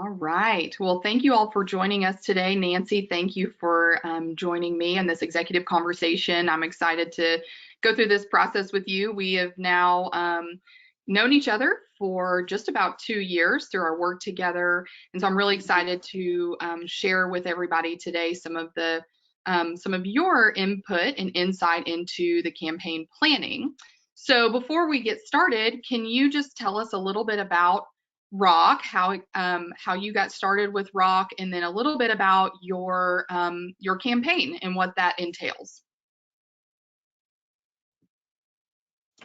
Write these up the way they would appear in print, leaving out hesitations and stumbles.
All right. Well, thank you all for joining us today. Nancy, thank you for joining me in this executive conversation. I'm excited to go through this process with you. We have now known each other for just about 2 years through our work together. And so I'm really excited to share with everybody today some of your input and insight into the campaign planning. So before we get started, can you just tell us a little bit about ROC, how you got started with ROC, and then a little bit about your campaign and what that entails?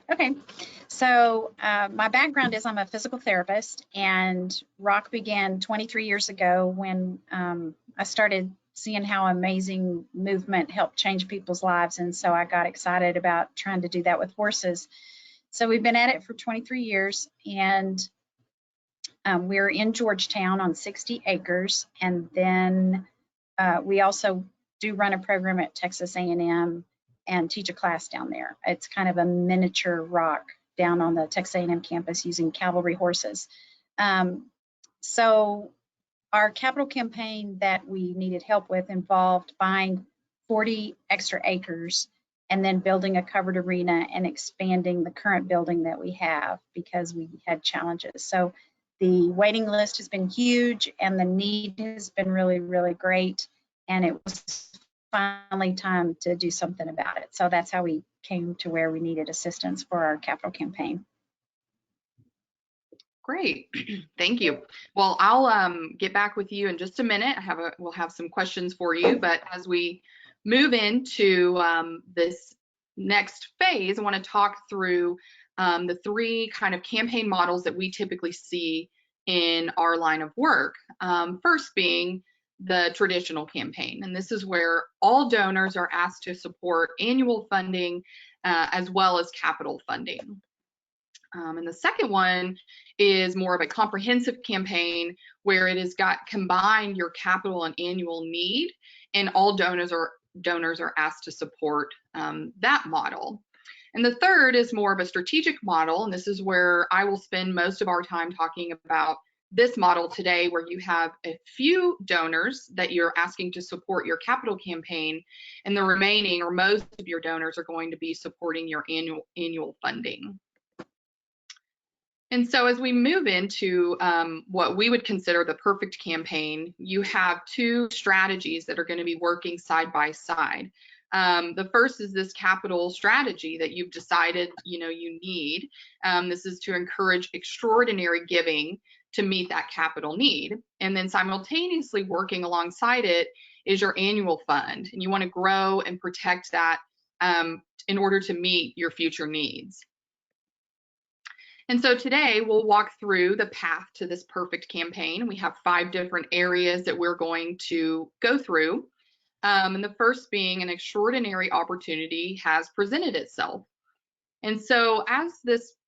Okay, so my background is I'm a physical therapist, and ROC began 23 years ago when I started seeing how amazing movement helped change people's lives, and so I got excited about trying to do that with horses. So we've been at it for 23 years, and we're in Georgetown on 60 acres, and then we also do run a program at Texas A&M and teach a class down there. It's kind of a miniature ROC down on the Texas A&M campus using cavalry horses. So our capital campaign that we needed help with involved buying 40 extra acres and then building a covered arena and expanding the current building that we have because we had challenges. So the waiting list has been huge and the need has been really, really great. And it was finally time to do something about it. So that's how we came to where we needed assistance for our capital campaign. Great, thank you. Well, I'll get back with you in just a minute. We'll have some questions for you, but as we move into this next phase, I want to talk through the 3 kind of campaign models that we typically see in our line of work. First being the traditional campaign, and this is where all donors are asked to support annual funding as well as capital funding. And the second one is more of a comprehensive campaign where it has got combined your capital and annual need, and all donors are asked to support that model. And the third is more of a strategic model, and this is where I will spend most of our time talking about this model today, where you have a few donors that you're asking to support your capital campaign, and the remaining or most of your donors are going to be supporting your annual funding. And so as we move into what we would consider the perfect campaign, you have 2 strategies that are going to be working side by side. The first is this capital strategy that you've decided you need. This is to encourage extraordinary giving to meet that capital need. And then simultaneously working alongside it is your annual fund. And you want to grow and protect that in order to meet your future needs. And so today we'll walk through the path to this perfect campaign. We have 5 different areas that we're going to go through. And the first being an extraordinary opportunity has presented itself. And so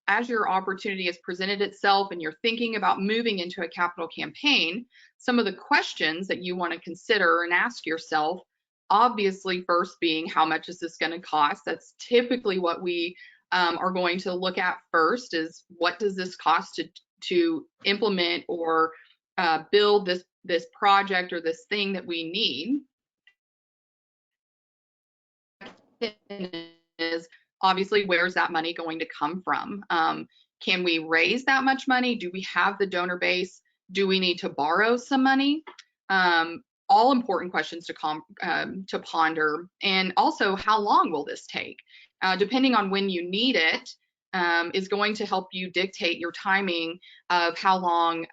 as your opportunity has presented itself and you're thinking about moving into a capital campaign, some of the questions that you want to consider and ask yourself, obviously first being, how much is this going to cost? That's typically what we are going to look at first, is what does this cost to implement or build this project or this thing that we need. Is obviously, where's that money going to come from? Can we raise that much money? Do we have the donor base? Do we need to borrow some money? All important questions to ponder. And also, how long will this take? Depending on when you need it, is going to help you dictate your timing of how long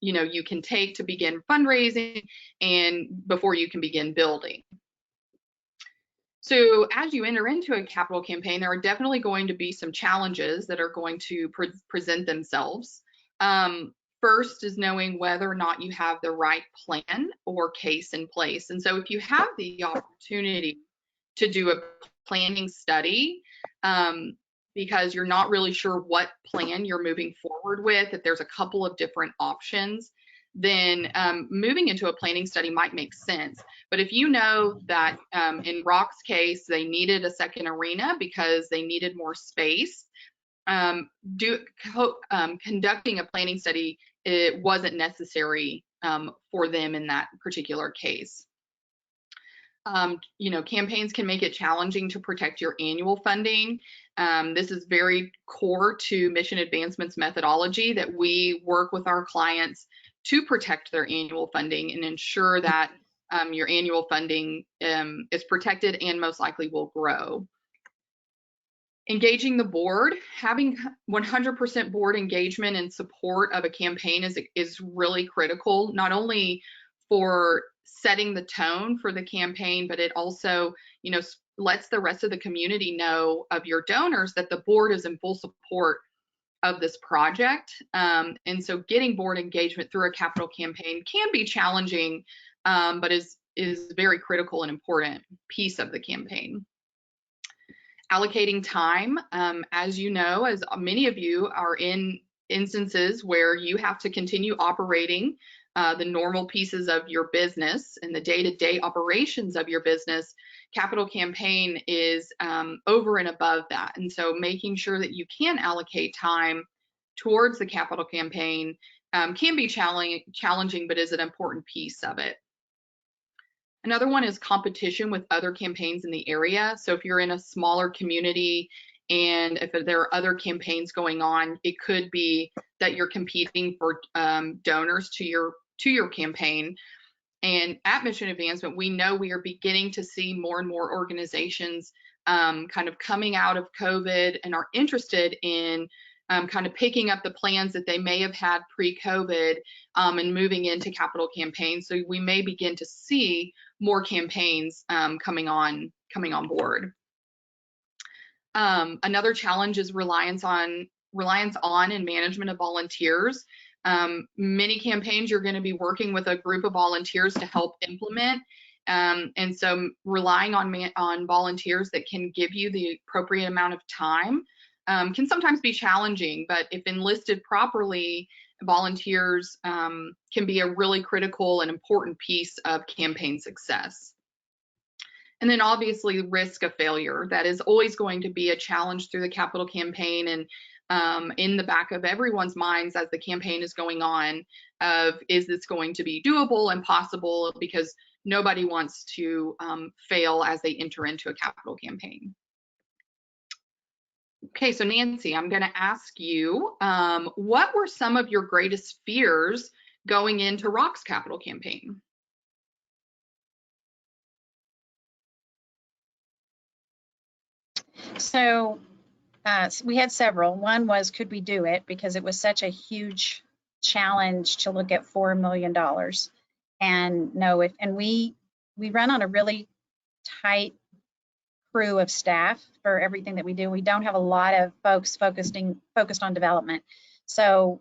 you can take to begin fundraising and before you can begin building. So as you enter into a capital campaign, there are definitely going to be some challenges that are going to present themselves. First is knowing whether or not you have the right plan or case in place. And so if you have the opportunity to do a planning study, because you're not really sure what plan you're moving forward with, if there's a couple of different options, then moving into a planning study might make sense. But if you know that in ROC's case, they needed a second arena because they needed more space, conducting a planning study it wasn't necessary for them in that particular case. Campaigns can make it challenging to protect your annual funding. This is very core to Mission Advancement's methodology, that we work with our clients to protect their annual funding and ensure that your annual funding is protected and most likely will grow. Engaging the board, having 100% board engagement and support of a campaign is really critical, not only for setting the tone for the campaign, but it also, lets the rest of the community know of your donors that the board is in full support of this project. And so getting board engagement through a capital campaign can be challenging, but is very critical and important piece of the campaign. Allocating time, as you know, as many of you are in instances where you have to continue operating the normal pieces of your business and the day-to-day operations of your business, capital campaign is over and above that. And so making sure that you can allocate time towards the capital campaign can be challenging, but is an important piece of it. Another one is competition with other campaigns in the area. So if you're in a smaller community and if there are other campaigns going on, it could be that you're competing for donors to your campaign. And at Mission Advancement, we know we are beginning to see more and more organizations kind of coming out of COVID and are interested in kind of picking up the plans that they may have had pre-COVID and moving into capital campaigns. So we may begin to see more campaigns coming on board. Another challenge is reliance on and management of volunteers. Many campaigns you're going to be working with a group of volunteers to help implement. And so relying on volunteers that can give you the appropriate amount of time can sometimes be challenging, but if enlisted properly, volunteers can be a really critical and important piece of campaign success. And then obviously risk of failure. That is always going to be a challenge through the capital campaign, and in the back of everyone's minds as the campaign is going on of, is this going to be doable and possible? Because nobody wants to fail as they enter into a capital campaign. Okay, so Nancy, I'm going to ask you, what were some of your greatest fears going into ROC's capital campaign? So we had several. One was, could we do it? Because it was such a huge challenge to look at $4 million and know if, and we run on a really tight crew of staff for everything that we do. We don't have a lot of folks focused on development. So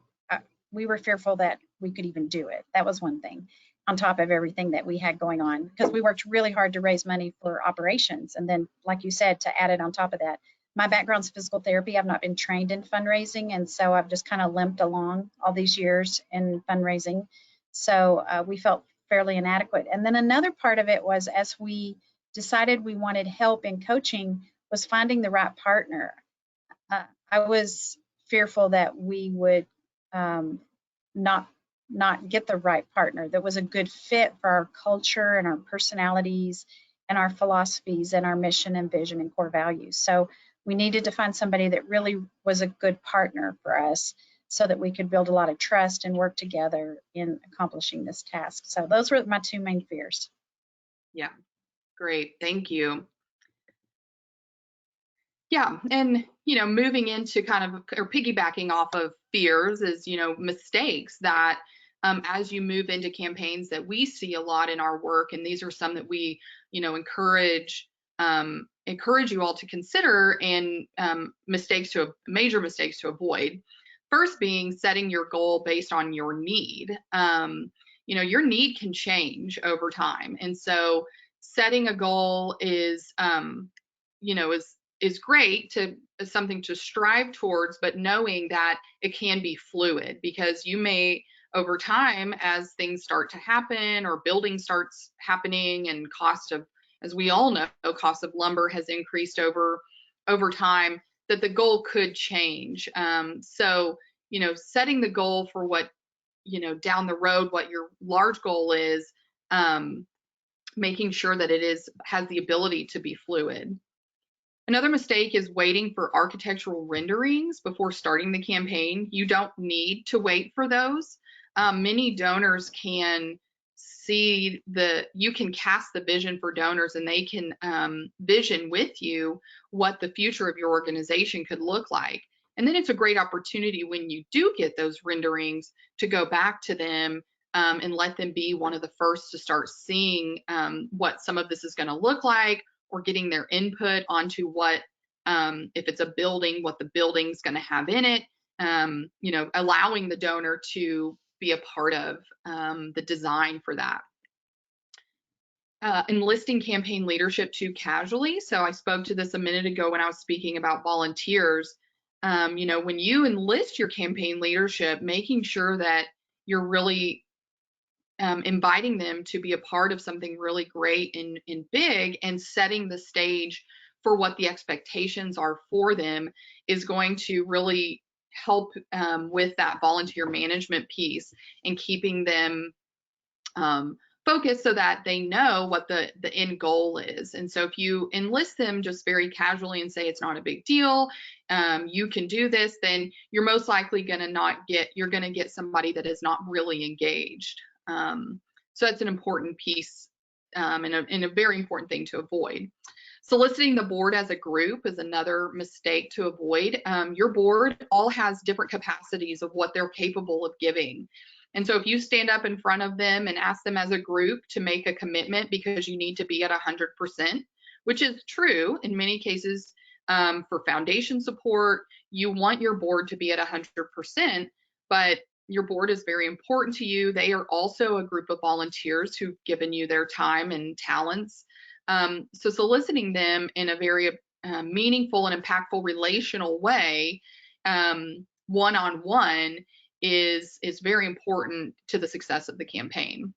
we were fearful that we could even do it. That was one thing on top of everything that we had going on, because we worked really hard to raise money for operations. And then, like you said, to add it on top of that, my background's physical therapy. I've not been trained in fundraising. And so I've just kind of limped along all these years in fundraising. So we felt fairly inadequate. And then another part of it was, as we decided we wanted help in coaching, was finding the right partner. I was fearful that we would not get the right partner that was a good fit for our culture and our personalities and our philosophies and our mission and vision and core values. So we needed to find somebody that really was a good partner for us so that we could build a lot of trust and work together in accomplishing this task. So those were my two main fears. Yeah. Great, thank you. Yeah, and moving into kind of, or piggybacking off of fears is, mistakes that as you move into campaigns that we see a lot in our work, and these are some that we, encourage you all to consider, and major mistakes to avoid. First being setting your goal based on your need. Your need can change over time, and so setting a goal is great, is something to strive towards, but knowing that it can be fluid, because you may, over time, as things start to happen or building starts happening, and as we all know, cost of lumber has increased over time, that the goal could change. So setting the goal for what down the road what your large goal is, making sure that it has the ability to be fluid. Another mistake is waiting for architectural renderings before starting the campaign. You don't need to wait for those. Many donors can you can cast the vision for donors, and they can vision with you what the future of your organization could look like. And then it's a great opportunity when you do get those renderings to go back to them and let them be one of the first to start seeing what some of this is going to look like, or getting their input onto what, if it's a building, what the building's going to have in it, allowing the donor to be a part of the design for that. Enlisting campaign leadership too casually. So I spoke to this a minute ago when I was speaking about volunteers. When you enlist your campaign leadership, making sure that you're really inviting them to be a part of something really great and big, and setting the stage for what the expectations are for them is going to really help with that volunteer management piece, and keeping them focused so that they know what the end goal is. And so if you enlist them just very casually and say it's not a big deal, you can do this, then you're most likely going to get somebody that is not really engaged. So that's an important piece and a very important thing to avoid. Soliciting the board as a group is another mistake to avoid. Your board all has different capacities of what they're capable of giving. And so if you stand up in front of them and ask them as a group to make a commitment because you need to be at 100%, which is true in many cases for foundation support, you want your board to be at 100%, but your board is very important to you. They are also a group of volunteers who've given you their time and talents. So soliciting them in a very meaningful and impactful relational way, one-on-one, is very important to the success of the campaign.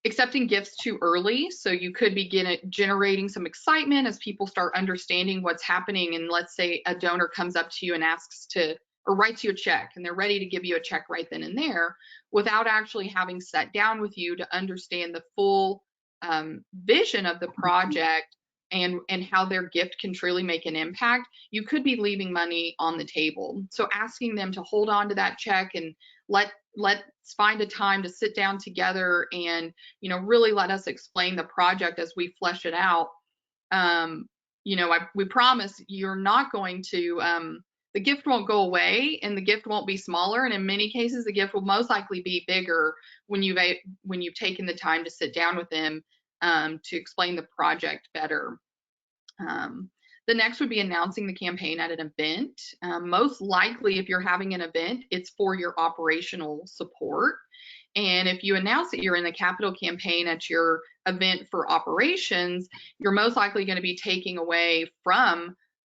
Accepting gifts too early. So you could begin generating some excitement as people start understanding what's happening. And let's say a donor comes up to you and or writes you a check, and they're ready to give you a check right then and there, without actually having sat down with you to understand the full vision of the project and how their gift can truly make an impact. You could be leaving money on the table. So asking them to hold on to that check and let's find a time to sit down together and really let us explain the project as we flesh it out. We promise you're not going to the gift won't go away, and the gift won't be smaller, and in many cases the gift will most likely be bigger when you've taken the time to sit down with them to explain the project better. The next would be announcing the campaign at an event. Most likely, if you're having an event, it's for your operational support. And if you announce that you're in the capital campaign at your event for operations, you're most likely going to be taking away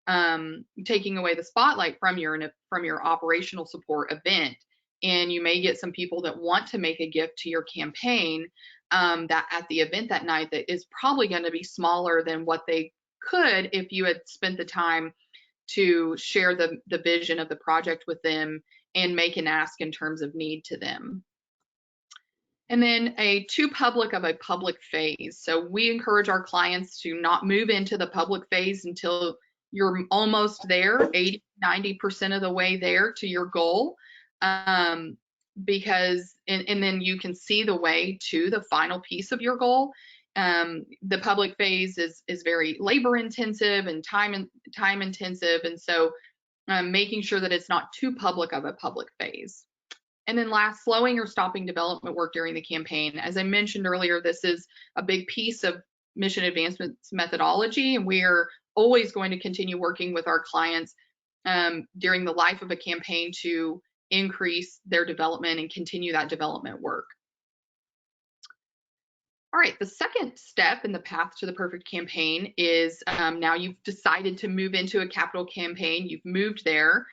the spotlight from your operational support event. And you may get some people that want to make a gift to your campaign that at the event that night that is probably going to be smaller than what they could if you had spent the time to share the vision of the project with them and make an ask in terms of need to them. And then a too public of a public phase. So we encourage our clients to not move into the public phase until you're almost there, 80-90% of the way there to your goal, because and then you can see the way to the final piece of your goal. The public phase is very labor intensive and time intensive, and so making sure that it's not too public of a public phase. And then last, slowing or stopping development work during the campaign. As I mentioned earlier, this is a big piece of mission advancement's methodology, and we are always going to continue working with our clients during the life of a campaign to increase their development and continue that development work. All right, the second step in the path to the perfect campaign is now you've decided to move into a capital campaign, you've moved there,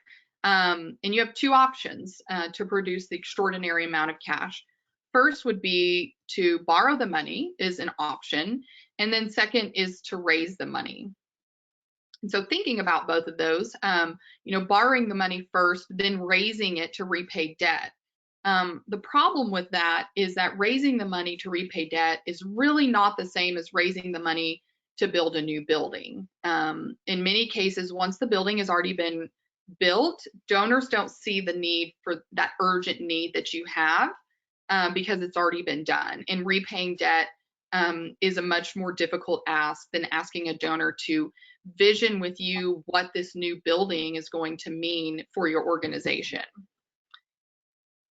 and you have two options to produce the extraordinary amount of cash. First would be to borrow the money is an option, and then second is to raise the money. And so thinking about both of those, borrowing the money first, then raising it to repay debt. The problem with that is that raising the money to repay debt is really not the same as raising the money to build a new building. In many cases, once the building has already been built, donors don't see the need for that urgent need that you have because it's already been done. And repaying debt is a much more difficult ask than asking a donor to vision with you what this new building is going to mean for your organization.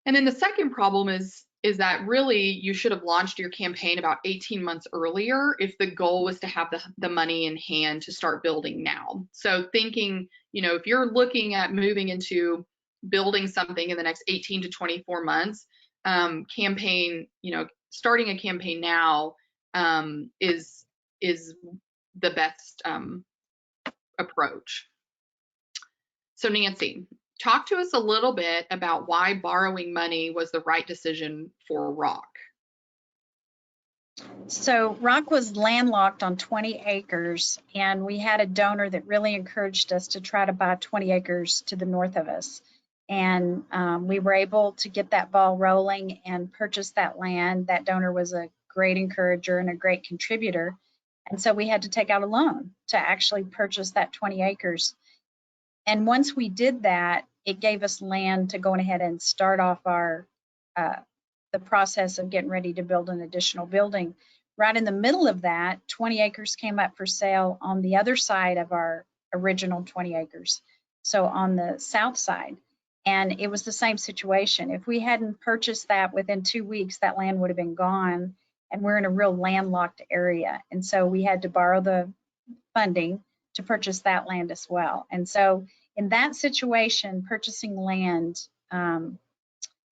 And then the second problem is that really you should have launched your campaign about 18 months earlier if the goal was to have the money in hand to start building now. So thinking, if you're looking at moving into building something in the next 18 to 24 months, starting a campaign now is the best approach. So Nancy, talk to us a little bit about why borrowing money was the right decision for Rock. So Rock was landlocked on 20 acres, and we had a donor that really encouraged us to try to buy 20 acres to the north of us. And we were able to get that ball rolling and purchase that land. That donor was a great encourager and a great contributor. And so we had to take out a loan to actually purchase that 20 acres. And once we did that, it gave us land to go ahead and start off our the process of getting ready to build an additional building. Right in the middle of that, 20 acres came up for sale on the other side of our original 20 acres, so on the south side. And it was the same situation. If we hadn't purchased that within 2 weeks, that land would have been gone, and we're in a real landlocked area. And so we had to borrow the funding to purchase that land as well. And so in that situation, purchasing land,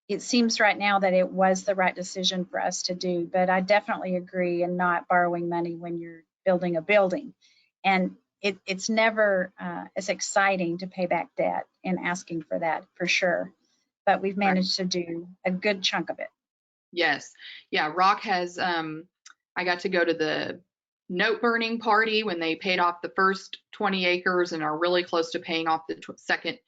it seems right now that it was the right decision for us to do, but I definitely agree in not borrowing money when you're building a building. And it's never as exciting to pay back debt and asking for that, for sure. But we've managed to do a good chunk of it. Yes. Yeah, Rock has, I got to go to the note burning party when they paid off the first 20 acres and are really close to paying off the second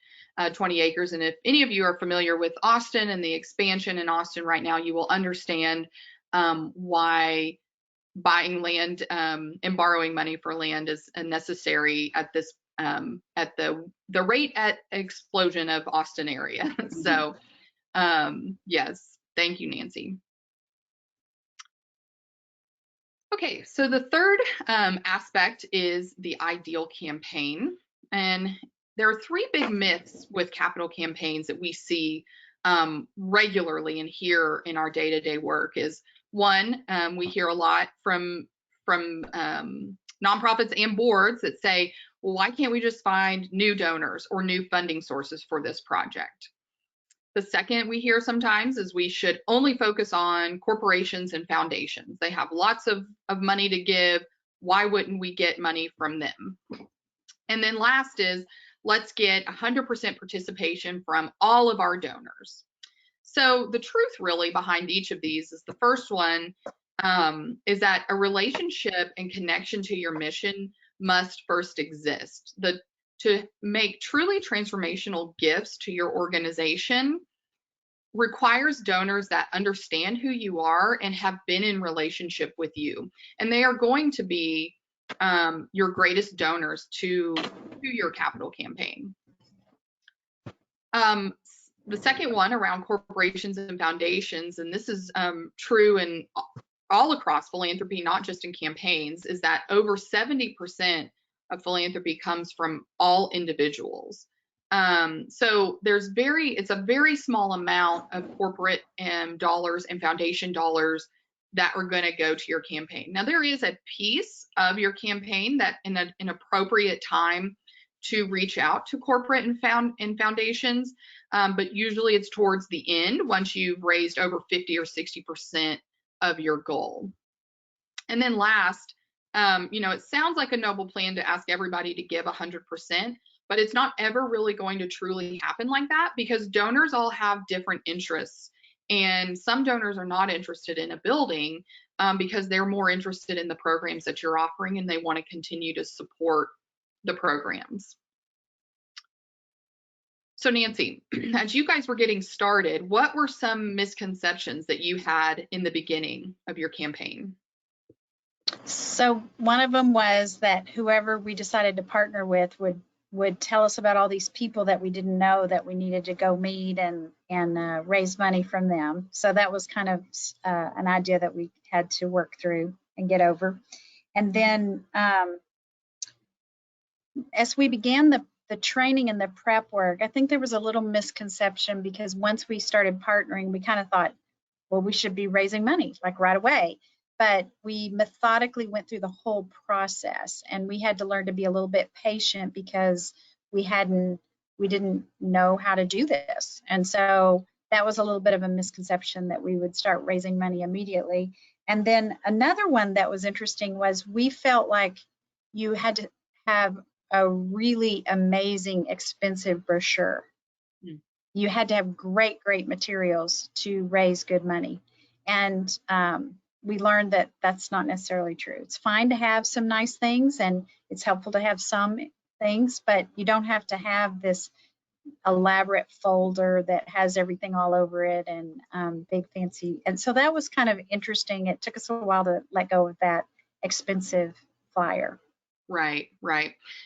20 acres. And if any of you are familiar with Austin and the expansion in Austin right now, you will understand why buying land and borrowing money for land is necessary at this at the rate at explosion of Austin area. So yes, thank you, Nancy. Okay, so the third aspect is the ideal campaign. And there are three big myths with capital campaigns that we see regularly and hear in our day-to-day work. Is one, we hear a lot from nonprofits and boards that say, well, why can't we just find new donors or new funding sources for this project? The second we hear sometimes is we should only focus on corporations and foundations. They have lots of money to give. Why wouldn't we get money from them? And then last is, let's get 100% participation from all of our donors. So the truth really behind each of these is the first one is that a relationship and connection to your mission must first exist. To make truly transformational gifts to your organization requires donors that understand who you are and have been in relationship with you. And they are going to be your greatest donors to your capital campaign. The second one around corporations and foundations, and this is true in all across philanthropy, not just in campaigns, is that over 70% of philanthropy comes from all individuals. So it's a very small amount of corporate dollars and foundation dollars that are going to go to your campaign. Now, there is a piece of your campaign that in an appropriate time to reach out to corporate and foundations, but usually it's towards the end once you've raised over 50 or 60% of your goal. And then last, it sounds like a noble plan to ask everybody to give 100%, but it's not ever really going to truly happen like that because donors all have different interests. And some donors are not interested in a building because they're more interested in the programs that you're offering and they want to continue to support the programs. So Nancy, as you guys were getting started, what were some misconceptions that you had in the beginning of your campaign? So one of them was that whoever we decided to partner with would tell us about all these people that we didn't know that we needed to go meet and raise money from them. So that was kind of an idea that we had to work through and get over. And then as we began the training and the prep work, I think there was a little misconception because once we started partnering, we kind of thought, well, we should be raising money like right away. But we methodically went through the whole process, and we had to learn to be a little bit patient because we didn't know how to do this. And so that was a little bit of a misconception that we would start raising money immediately. And then another one that was interesting was we felt like you had to have a really amazing, expensive brochure. You had to have great materials to raise good money. And we learned that that's not necessarily true. It's fine to have some nice things, and it's helpful to have some things, but you don't have to have this elaborate folder that has everything all over it and big fancy. And so that was kind of interesting. It took us a while to let go of that expensive flyer. Right.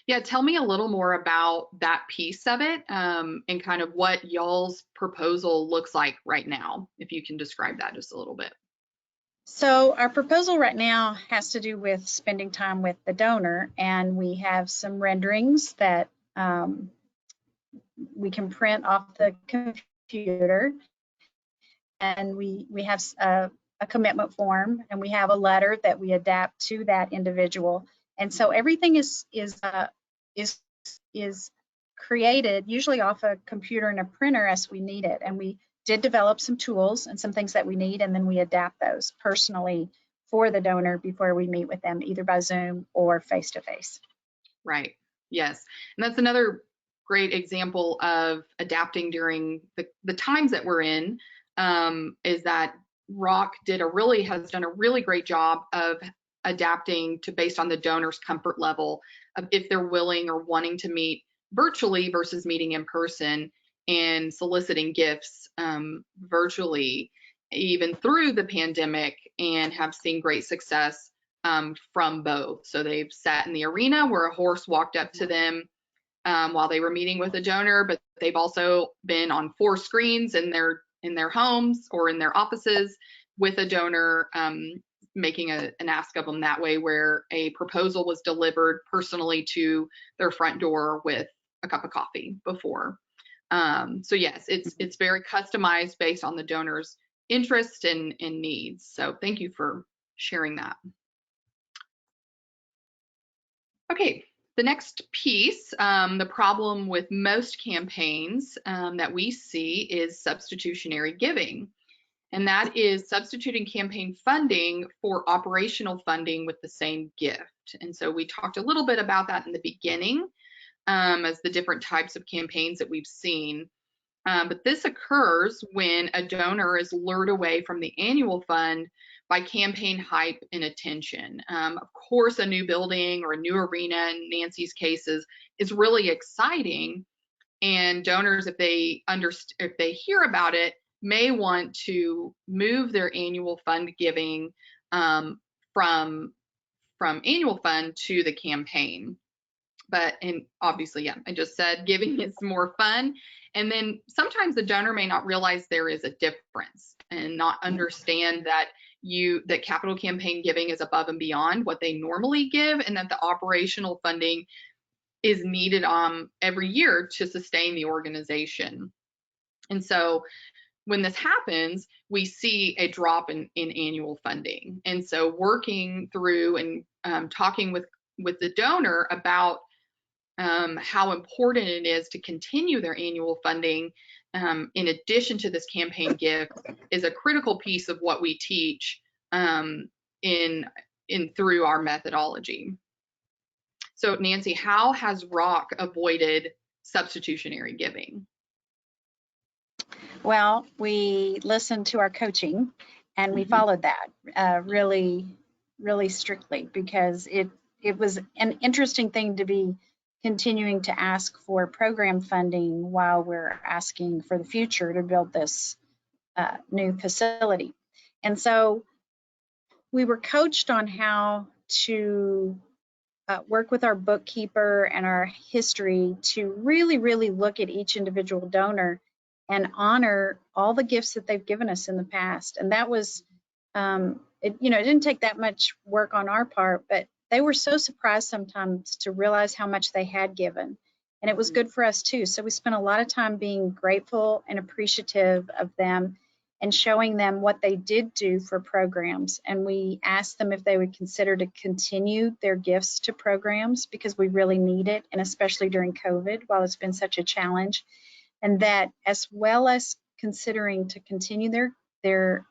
Yeah, tell me a little more about that piece of it, and kind of what y'all's proposal looks like right now, if you can describe that just a little bit. So our proposal right now has to do with spending time with the donor, and we have some renderings that we can print off the computer, and we have a commitment form, and we have a letter that we adapt to that individual. And so everything is created usually off a computer and a printer as we need it. And we did develop some tools and some things that we need, and then we adapt those personally for the donor before we meet with them, either by Zoom or face-to-face. Right. Yes. And that's another great example of adapting during the times that we're in, is that ROC has done a really great job of adapting to based on the donor's comfort level of if they're willing or wanting to meet virtually versus meeting in person, and soliciting gifts virtually even through the pandemic, and have seen great success from both. So they've sat in the arena where a horse walked up to them while they were meeting with a donor, but they've also been on 4 screens in their homes or in their offices with a donor, making an ask of them that way, where a proposal was delivered personally to their front door with a cup of coffee before. So yes, it's very customized based on the donor's interest and needs. So thank you for sharing that. Okay, the next piece, the problem with most campaigns that we see is substitutionary giving. And that is substituting campaign funding for operational funding with the same gift. And so we talked a little bit about that in the beginning as the different types of campaigns that we've seen. But this occurs when a donor is lured away from the annual fund by campaign hype and attention. Of course, a new building or a new arena in Nancy's cases is really exciting. And donors, if they hear about it, may want to move their annual fund giving from annual fund to the campaign. And obviously, yeah, I just said giving is more fun. And then sometimes the donor may not realize there is a difference and not understand that that capital campaign giving is above and beyond what they normally give, and that the operational funding is needed every year to sustain the organization. And so when this happens, we see a drop in annual funding. And so working through and talking with the donor about how important it is to continue their annual funding in addition to this campaign gift is a critical piece of what we teach through our methodology. So Nancy, how has ROC avoided substitutionary giving? Well, we listened to our coaching, and we followed that really strictly, because it was an interesting thing to be continuing to ask for program funding while we're asking for the future to build this new facility. And so we were coached on how to work with our bookkeeper and our history to really, really look at each individual donor and honor all the gifts that they've given us in the past. And that was, it didn't take that much work on our part, but they were so surprised sometimes to realize how much they had given. And it was good for us too. So we spent a lot of time being grateful and appreciative of them and showing them what they did do for programs. And we asked them if they would consider to continue their gifts to programs because we really need it, and especially during COVID, while it's been such a challenge. And that as well as considering to continue their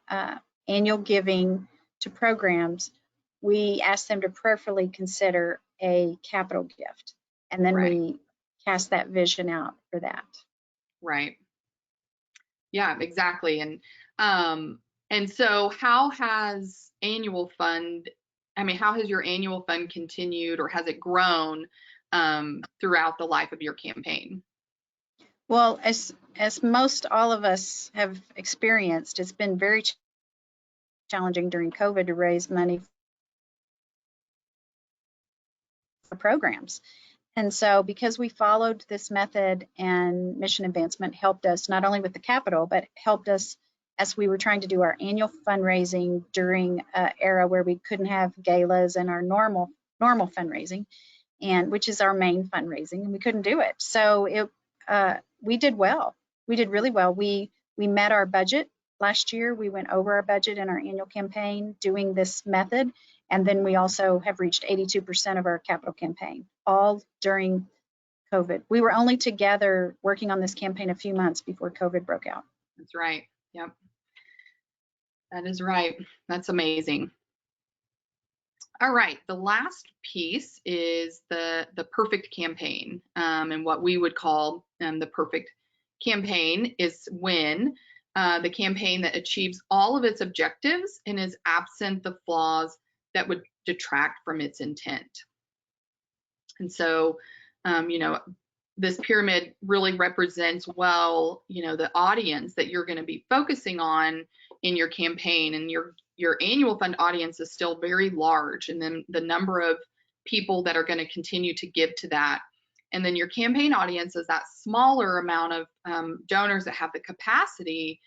annual giving to programs, we asked them to prayerfully consider a capital gift. And then we cast that vision out for that. Right. Yeah, exactly. And so how has how has your annual fund continued, or has it grown throughout the life of your campaign? Well, as most all of us have experienced, it's been very challenging during COVID to raise money for programs. And so because we followed this method, and Mission Advancement helped us not only with the capital, but helped us as we were trying to do our annual fundraising during an era where we couldn't have galas and our normal fundraising, and which is our main fundraising, and we couldn't do it. So we did well. We did really well. We met our budget last year. We went over our budget in our annual campaign doing this method. And then we also have reached 82% of our capital campaign, all during COVID. We were only together working on this campaign a few months before COVID broke out. That's right. Yep. That is right. That's amazing. All right. The last piece is the perfect campaign. And what we would call the perfect campaign is when the campaign that achieves all of its objectives and is absent the flaws that would detract from its intent. And so, this pyramid really represents well, the audience that you're going to be focusing on in your campaign, and your annual fund audience is still very large, and then the number of people that are going to continue to give to that. And then your campaign audience is that smaller amount of donors that have the capacity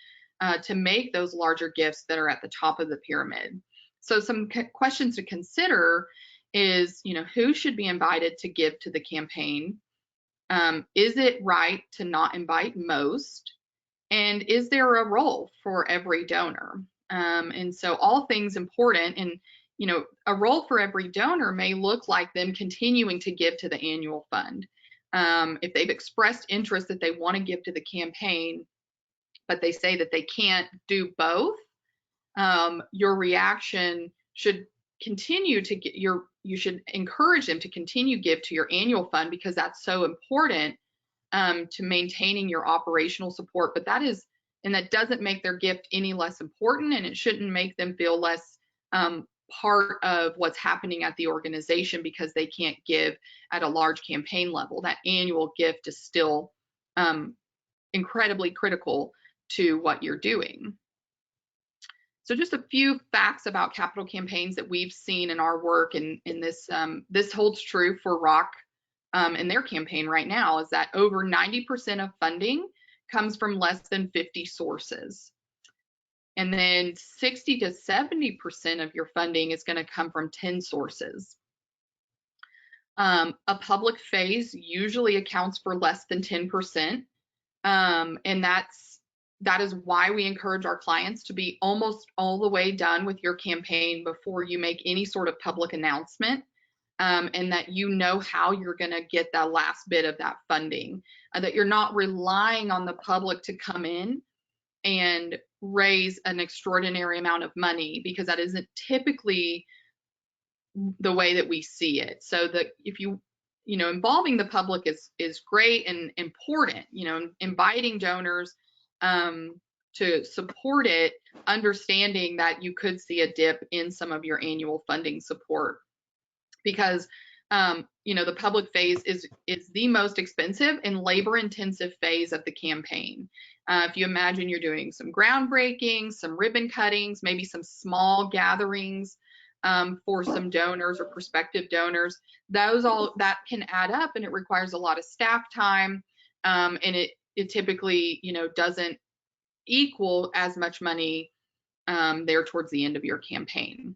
to make those larger gifts that are at the top of the pyramid. So some questions to consider is, who should be invited to give to the campaign? Is it right to not invite most? And is there a role for every donor? And so all things important, and a role for every donor may look like them continuing to give to the annual fund. If they've expressed interest that they want to give to the campaign, but they say that they can't do both, your reaction should continue to get you should encourage them to continue give to your annual fund, because that's so important to maintaining your operational support. But that doesn't make their gift any less important, and it shouldn't make them feel less part of what's happening at the organization because they can't give at a large campaign level. That annual gift is still incredibly critical to what you're doing. So just a few facts about capital campaigns that we've seen in our work, and this holds true for Rock in their campaign right now, is that over 90% of funding comes from less than 50 sources. And then 60 to 70% of your funding is going to come from 10 sources. A public phase usually accounts for less than 10%. And that is why we encourage our clients to be almost all the way done with your campaign before you make any sort of public announcement, and that how you're going to get that last bit of that funding, that you're not relying on the public to come in and raise an extraordinary amount of money, because that isn't typically the way that we see it. So that if involving the public is great and important, inviting donors to support it, understanding that you could see a dip in some of your annual funding support, because the public phase is the most expensive and labor-intensive phase of the campaign. If you imagine you're doing some groundbreaking, some ribbon cuttings, maybe some small gatherings for some donors or prospective donors, that can add up, and it requires a lot of staff time, and it typically doesn't equal as much money there towards the end of your campaign.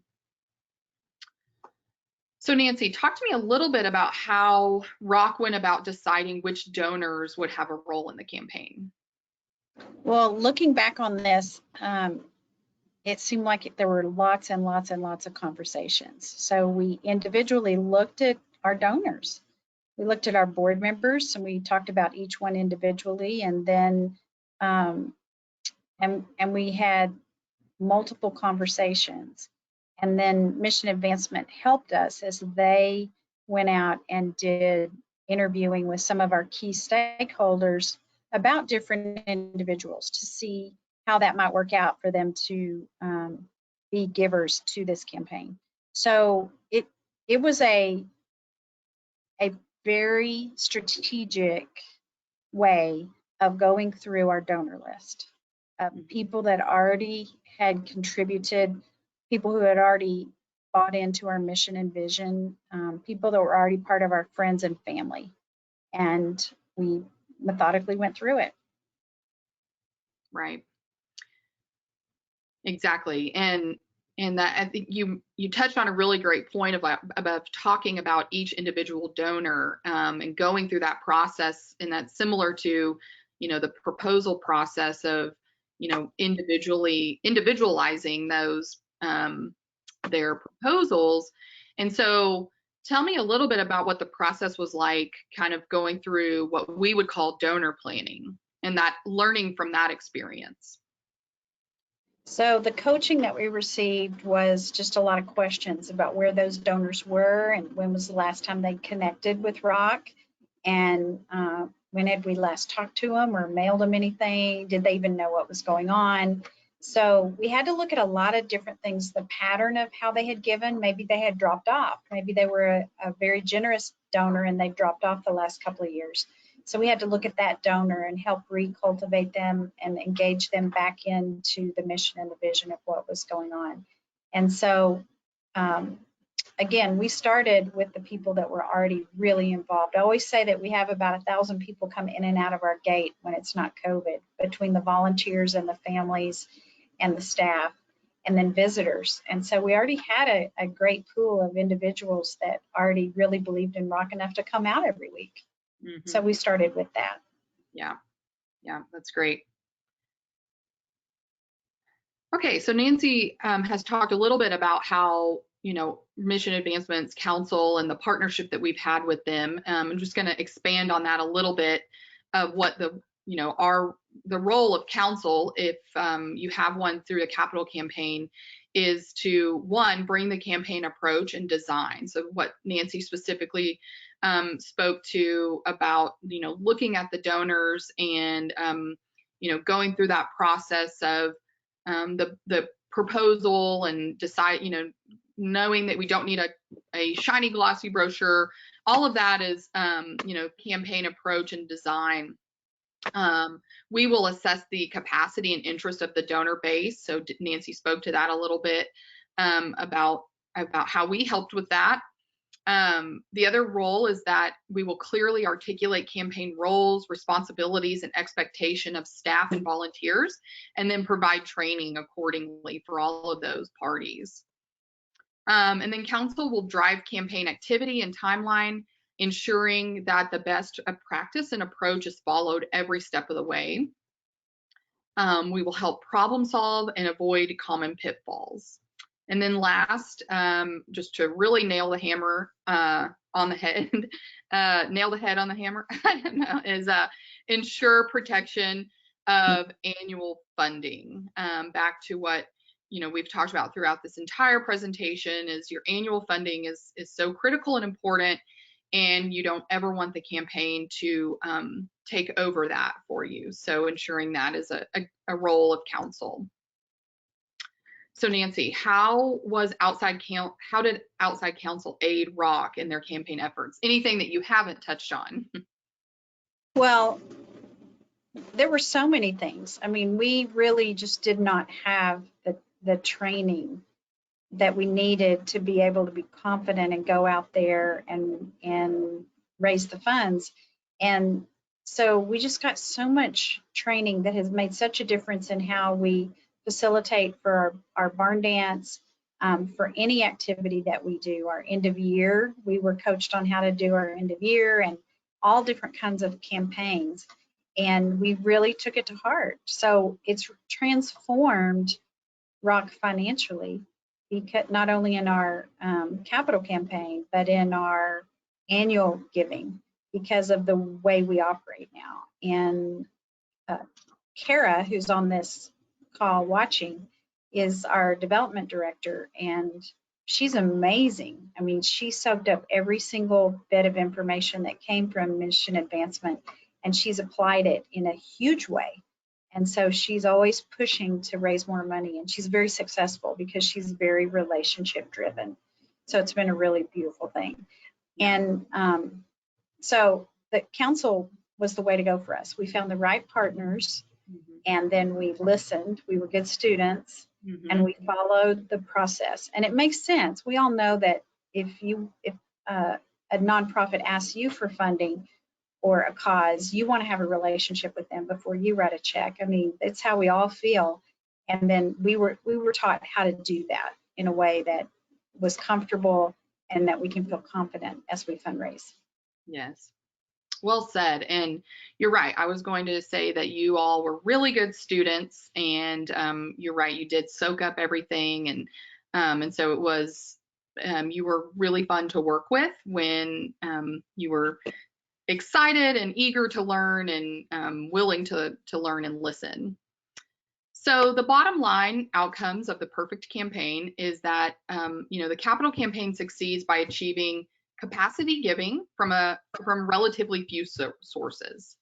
So Nancy, talk to me a little bit about how ROC went about deciding which donors would have a role in the campaign. Well, looking back on this, it seemed like there were lots and lots and lots of conversations. So we individually looked at our donors. We looked at our board members and we talked about each one individually, and then and we had multiple conversations. And then Mission Advancement helped us as they went out and did interviewing with some of our key stakeholders about different individuals to see how that might work out for them to be givers to this campaign. So it was a very strategic way of going through our donor list of people that already had contributed, people who had already bought into our mission and vision, people that were already part of our friends and family. And we methodically went through it. Right. Exactly. And that, I think you touched on a really great point about talking about each individual donor and going through that process. And that's similar to, the proposal process of, individualizing those, their proposals. And so tell me a little bit about what the process was like, kind of going through what we would call donor planning and that learning from that experience. So the coaching that we received was just a lot of questions about where those donors were and when was the last time they connected with ROC, and when had we last talked to them or mailed them anything? Did they even know what was going on? So we had to look at a lot of different things, the pattern of how they had given. Maybe they had dropped off. Maybe they were a very generous donor and they've dropped off the last couple of years. So we had to look at that donor and help recultivate them and engage them back into the mission and the vision of what was going on. And so, again, we started with the people that were already really involved. I always say that we have about 1,000 people come in and out of our gate when it's not COVID, between the volunteers and the families and the staff, and then visitors. And so we already had a great pool of individuals that already really believed in ROC enough to come out every week. Mm-hmm. So we started with that. Yeah, that's great. Okay, so Nancy has talked a little bit about how, Mission Advancement's Council and the partnership that we've had with them. I'm just going to expand on that a little bit of what the role of council, if you have one through the capital campaign, is to, one, bring the campaign approach and design. So what Nancy specifically spoke to about, looking at the donors and, going through that process of the proposal and decide, knowing that we don't need a shiny glossy brochure. All of that is, campaign approach and design. We will assess the capacity and interest of the donor base. So Nancy spoke to that a little bit about how we helped with that. The other role is that we will clearly articulate campaign roles, responsibilities, and expectation of staff and volunteers, and then provide training accordingly for all of those parties. And then council will drive campaign activity and timeline, ensuring that the best practice and approach is followed every step of the way. We will help problem solve and avoid common pitfalls. And then last, just to really nail the hammer on the head, nail the head on the hammer, I don't know, is ensure protection of annual funding. Back to what we've talked about throughout this entire presentation, is your annual funding is so critical and important, and you don't ever want the campaign to take over that for you. So ensuring that is a role of council. So Nancy, how did outside counsel aid Rock in their campaign efforts? Anything that you haven't touched on? Well, there were so many things. I mean, we really just did not have the training that we needed to be able to be confident and go out there and raise the funds. And so we just got so much training that has made such a difference in how we facilitate for our barn dance, for any activity that we do. Our end of year, we were coached on how to do our end of year and all different kinds of campaigns. And we really took it to heart. So it's transformed Rock financially, because not only in our capital campaign, but in our annual giving, because of the way we operate now. And Kara, who's on this call watching, is our development director, and she's amazing. I mean, she soaked up every single bit of information that came from mission advancement, and she's applied it in a huge way. And so she's always pushing to raise more money, and she's very successful because she's very relationship driven. So it's been a really beautiful thing. And so the council was the way to go for us. We found the right partners, and then we listened. We were good students, and we followed the process. And it makes sense. We all know that if a nonprofit asks you for funding or a cause, you want to have a relationship with them before you write a check. I mean, it's how we all feel. And then we were taught how to do that in a way that was comfortable and that we can feel confident as we fundraise. Yes. Well said. And you're right. I was going to say that you all were really good students, and you're right. You did soak up everything, and so it was you were really fun to work with when you were excited and eager to learn and willing to learn and listen. So the bottom line outcomes of the perfect campaign is that the capital campaign succeeds by achieving capacity giving from relatively few sources.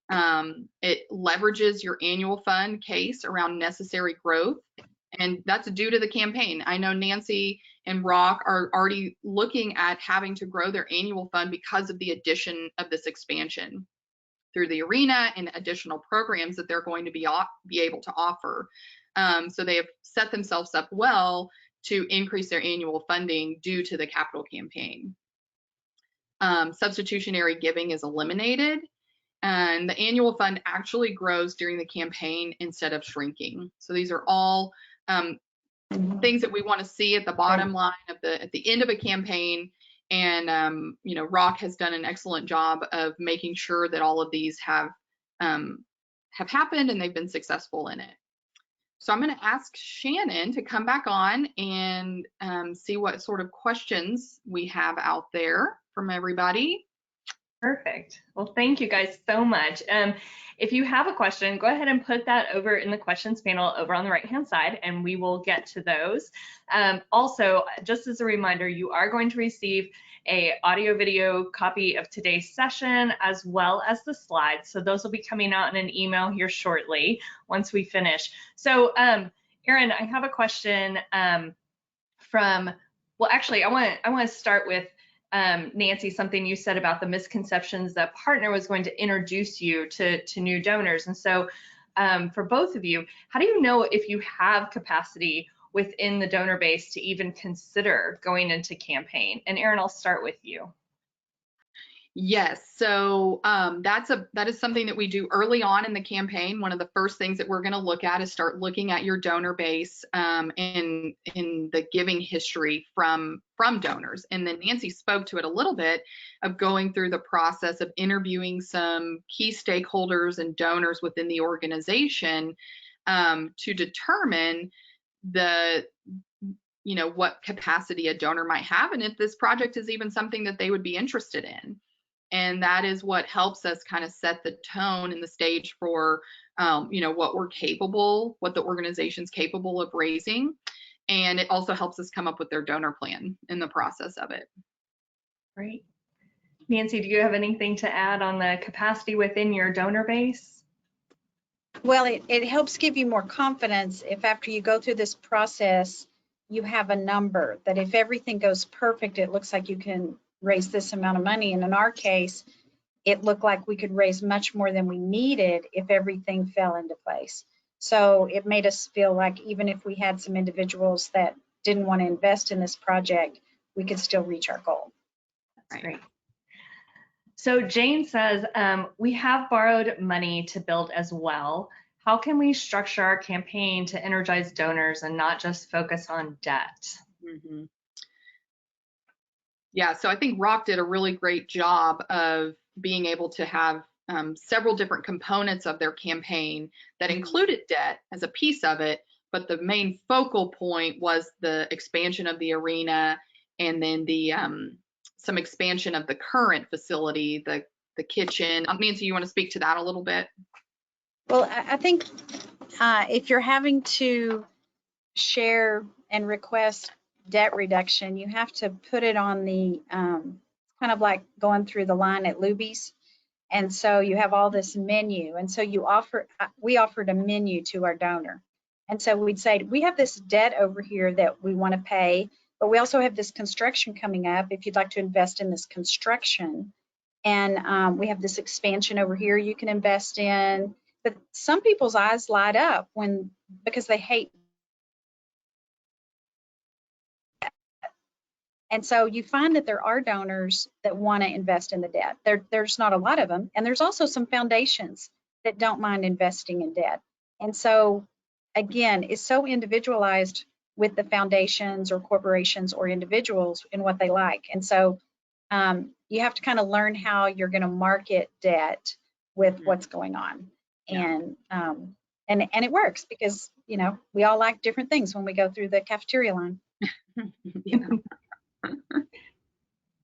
It leverages your annual fund case around necessary growth, and that's due to the campaign. I know Nancy and Rock are already looking at having to grow their annual fund because of the addition of this expansion through the arena and additional programs that they're going to be able to offer. So they have set themselves up well to increase their annual funding due to the capital campaign. Substitutionary giving is eliminated, and the annual fund actually grows during the campaign instead of shrinking. So these are all things that we want to see at the bottom line of at the end of a campaign. And Rock has done an excellent job of making sure that all of these have happened and they've been successful in it. So I'm going to ask Shannon to come back on and see what sort of questions we have out there from everybody. Perfect. Well, thank you guys so much. If you have a question, go ahead and put that over in the questions panel over on the right-hand side, and we will get to those. Also, just as a reminder, you are going to receive a audio-video copy of today's session as well as the slides. So those will be coming out in an email here shortly once we finish. So, Erin, I have a question well, actually, I want to start with Nancy, something you said about the misconceptions that Partner was going to introduce you to new donors. And so for both of you, how do you know if you have capacity within the donor base to even consider going into campaign? And Erin, I'll start with you. Yes, so that is something that we do early on in the campaign. One of the first things that we're going to look at is start looking at your donor base in the giving history from donors. And then Nancy spoke to it a little bit of going through the process of interviewing some key stakeholders and donors within the organization to determine what capacity a donor might have and if this project is even something that they would be interested in. And that is what helps us kind of set the tone and the stage for, what we're capable, what the organization's capable of raising. And it also helps us come up with their donor plan in the process of it. Great. Nancy, do you have anything to add on the capacity within your donor base? Well, it helps give you more confidence if after you go through this process, you have a number that if everything goes perfect, it looks like you can raise this amount of money. And in our case, it looked like we could raise much more than we needed if everything fell into place. So it made us feel like even if we had some individuals that didn't want to invest in this project, we could still reach our goal. That's great. So Jane says, we have borrowed money to build as well. How can we structure our campaign to energize donors and not just focus on debt? Mm-hmm. Yeah, so I think Rock did a really great job of being able to have several different components of their campaign that included debt as a piece of it, but the main focal point was the expansion of the arena and then the some expansion of the current facility, the kitchen. Nancy, you want to speak to that a little bit? Well, I think if you're having to share and request debt reduction, you have to put it on the kind of like going through the line at Luby's. And so you have all this menu. And so we offered a menu to our donor. And so we'd say, we have this debt over here that we want to pay, but we also have this construction coming up. If you'd like to invest in this construction, and we have this expansion over here you can invest in. But some people's eyes light up because they hate. And so you find that there are donors that want to invest in the debt. There's not a lot of them. And there's also some foundations that don't mind investing in debt. And so, again, it's so individualized with the foundations or corporations or individuals in what they like. And so you have to kind of learn how you're going to market debt with what's going on. Yeah. And it works because, you know, we all like different things when we go through the cafeteria line. Yeah.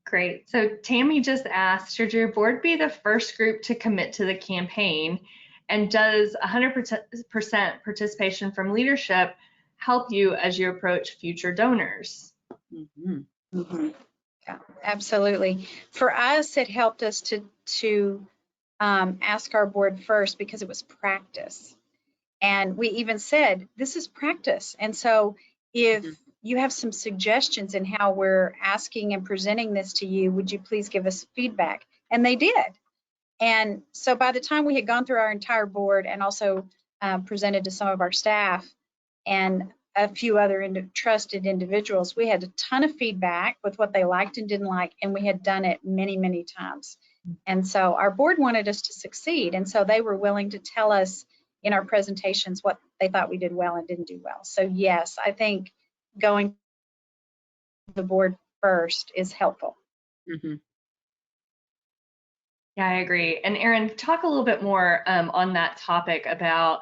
Great. So Tammy just asked, should your board be the first group to commit to the campaign? And does 100% participation from leadership help you as you approach future donors? Mm-hmm. Mm-hmm. Yeah, absolutely. For us, it helped us to ask our board first because it was practice. And we even said, this is practice. And so if you have some suggestions in how we're asking and presenting this to you, would you please give us feedback? And they did. And so by the time we had gone through our entire board and also presented to some of our staff and a few other trusted individuals, we had a ton of feedback with what they liked and didn't like, and we had done it many, many times. And so our board wanted us to succeed, and so they were willing to tell us in our presentations what they thought we did well and didn't do well. So yes, I think going to the board first is helpful. Mm-hmm. Yeah, I agree. And Erin, talk a little bit more on that topic about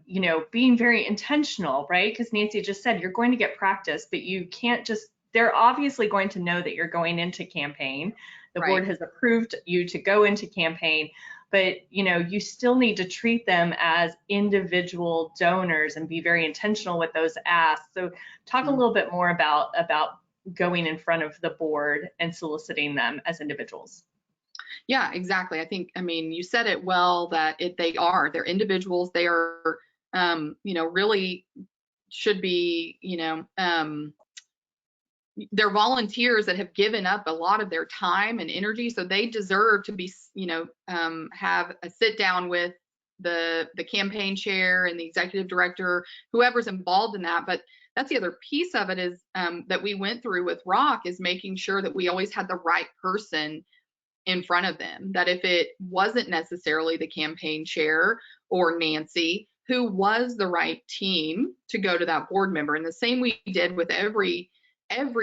you know, being very intentional, right? Because Nancy just said you're going to get practice, but you can't just, they're obviously going to know that you're going into campaign. The Right. board has approved you to go into campaign, but you know, you still need to treat them as individual donors and be very intentional with those asks. So talk a little bit more about going in front of the board and soliciting them as individuals. Yeah, exactly. I mean, you said it well that they're individuals. They are, you know, really should be, you know, they're volunteers that have given up a lot of their time and energy. So they deserve to be, you know, have a sit down with the campaign chair and the executive director, whoever's involved in that. But that's the other piece of it is that we went through with Rock is making sure that we always had the right person in front of them, that if it wasn't necessarily the campaign chair or Nancy, who was the right team to go to that board member. And the same we did with every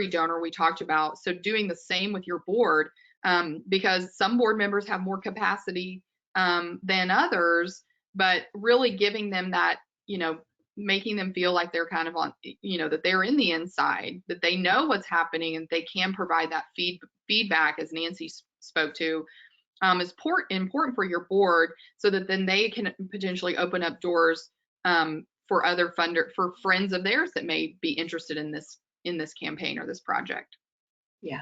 donor we talked about. So doing the same with your board, because some board members have more capacity than others, but really giving them that, you know, making them feel like they're kind of on, you know, that they're in the inside, that they know what's happening and they can provide that feedback, as Nancy spoke to, is important for your board, so that then they can potentially open up doors for other for friends of theirs that may be interested in this campaign or this project. Yeah,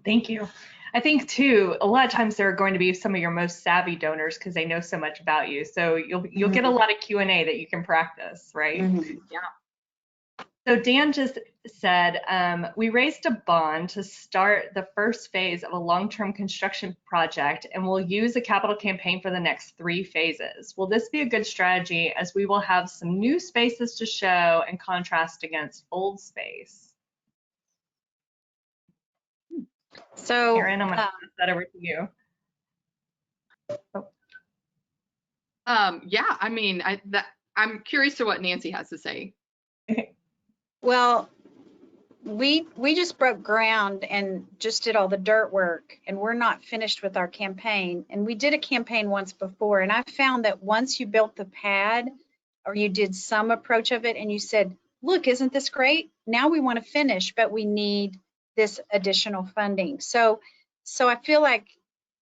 thank you. I think too, a lot of times they're going to be some of your most savvy donors because they know so much about you. So you'll get a lot of Q&A that you can practice, right? Yeah. So Dan just said, we raised a bond to start the first phase of a long-term construction project, and we'll use a capital campaign for the next 3 phases. Will this be a good strategy, as we will have some new spaces to show and contrast against old space? So, Erin, I'm gonna pass that over to you. Yeah, I mean, I'm curious to what Nancy has to say. well, we just broke ground and just did all the dirt work, and we're not finished with our campaign. And we did a campaign once before, and I found that once you built the pad or you did some approach of it and you said, look, isn't this great? Now we want to finish, but we need this additional funding. So I feel like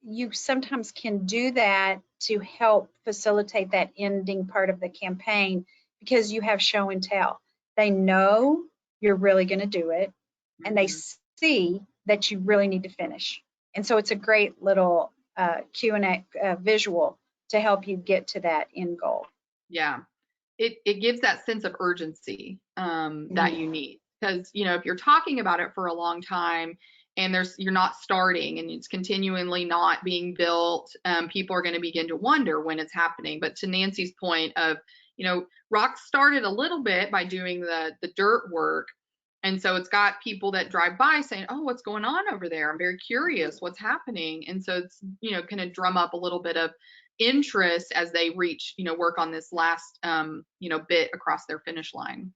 you sometimes can do that to help facilitate that ending part of the campaign, because you have show and tell. They know you're really going to do it, and they see that you really need to finish. And so it's a great little Q&A visual to help you get to that end goal. Yeah, it gives that sense of urgency that you need, because if you're talking about it for a long time and you're not starting and it's continually not being built, people are going to begin to wonder when it's happening. But to Nancy's point of, Rock started a little bit by doing the dirt work. And so it's got people that drive by saying, oh, what's going on over there? I'm very curious what's happening. And so it's, kind of drum up a little bit of interest as they reach, work on this last, bit across their finish line.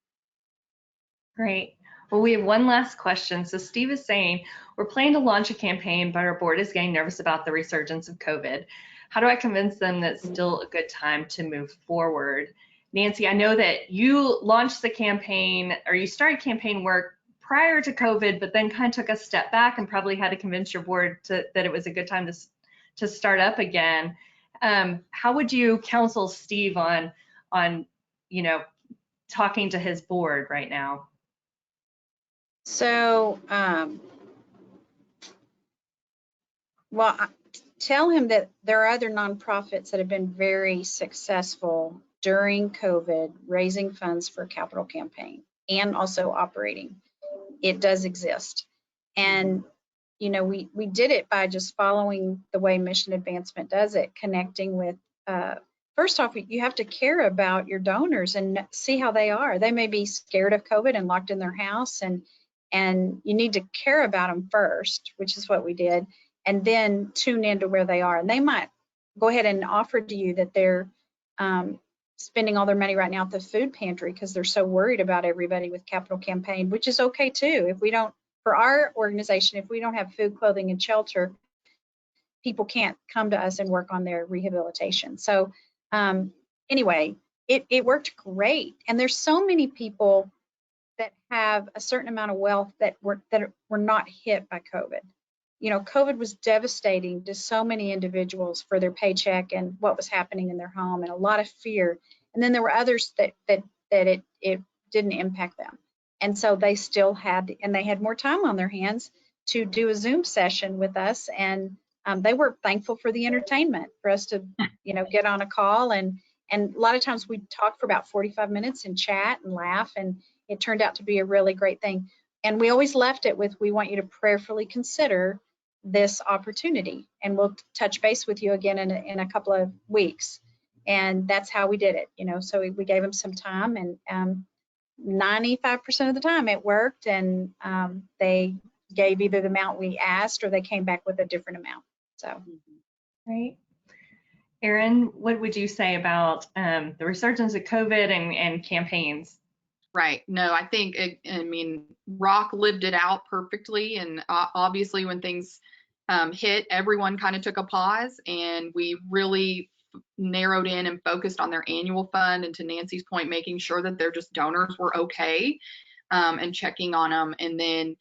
Great. Well, we have one last question. So Steve is saying, we're planning to launch a campaign, but our board is getting nervous about the resurgence of COVID. How do I convince them that it's still a good time to move forward? Nancy, I know that you launched the campaign, or you started campaign work prior to COVID, but then kind of took a step back and probably had to convince your board that it was a good time to start up again. How would you counsel Steve on talking to his board right now? So, well, tell him that there are other nonprofits that have been very successful during COVID, raising funds for a capital campaign and also operating. It does exist. And, we did it by just following the way Mission Advancement does it, connecting with, first off, you have to care about your donors and see how they are. They may be scared of COVID and locked in their house, and you need to care about them first, which is what we did, and then tune into where they are. And they might go ahead and offer to you that they're spending all their money right now at the food pantry because they're so worried about everybody with capital campaign, which is okay too. If we don't, for our organization, if we don't have food, clothing, and shelter, people can't come to us and work on their rehabilitation. So anyway, it worked great. And there's so many people that have a certain amount of wealth that were not hit by COVID. COVID was devastating to so many individuals for their paycheck and what was happening in their home, and a lot of fear. And then there were others that it didn't impact them. And so they still had, and they had more time on their hands to do a Zoom session with us. And they were thankful for the entertainment, for us to, get on a call. And a lot of times we talked for about 45 minutes and chat and laugh. And it turned out to be a really great thing. And we always left it with, we want you to prayerfully consider this opportunity, and we'll touch base with you again in a couple of weeks. And that's how we did it, so we gave them some time, and 95% of the time it worked, and they gave either the amount we asked or they came back with a different amount. So Right. Erin, what would you say about the resurgence of COVID and campaigns? Right. No, I think, Rock lived it out perfectly. And obviously when things hit, everyone kind of took a pause, and we really narrowed in and focused on their annual fund. And to Nancy's point, making sure that their just donors were okay, and checking on them. And then,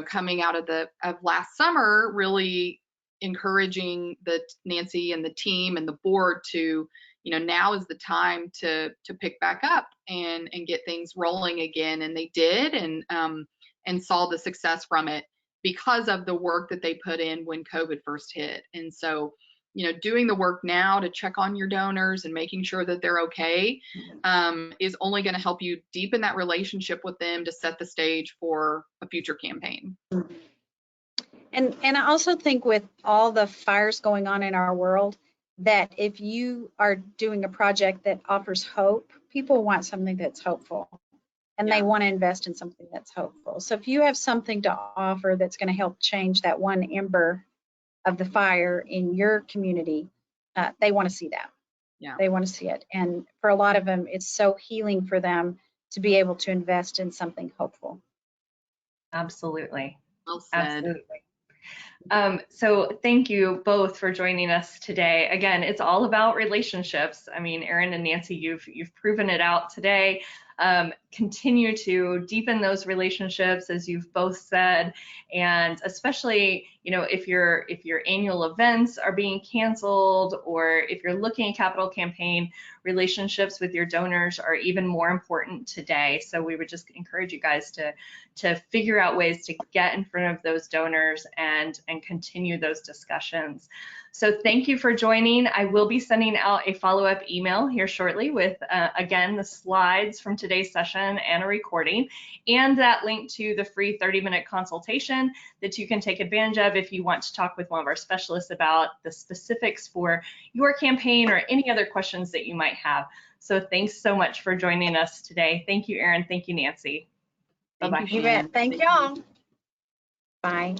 coming out of last summer, really encouraging Nancy and the team and the board to, now is the time to pick back up and get things rolling again. And they did, and saw the success from it, because of the work that they put in when COVID first hit. And so, you know, doing the work now to check on your donors and making sure that they're okay is only going to help you deepen that relationship with them to set the stage for a future campaign. And I also think with all the fires going on in our world, that if you are doing a project that offers hope, people want something that's hopeful, and they want to invest in something that's hopeful. So if you have something to offer that's going to help change that one ember of the fire in your community, they want to see that. Yeah. They want to see it. And for a lot of them, it's so healing for them to be able to invest in something hopeful. Absolutely. Well said. Absolutely. So thank you both for joining us today. Again, it's all about relationships. I mean, Erin and Nancy, you've proven it out today. Continue to deepen those relationships, as you've both said, and especially, you know, if your annual events are being canceled, or if you're looking at capital campaign, relationships with your donors are even more important today. So we would just encourage you guys to figure out ways to get in front of those donors and continue those discussions. So thank you for joining. I will be sending out a follow-up email here shortly with, again, the slides from today's session and a recording, and that link to the free 30-minute consultation that you can take advantage of if you want to talk with one of our specialists about the specifics for your campaign or any other questions that you might have. So thanks so much for joining us today. Thank you, Erin. Thank you, Nancy. Bye-bye. You bet. Thank y'all. Bye.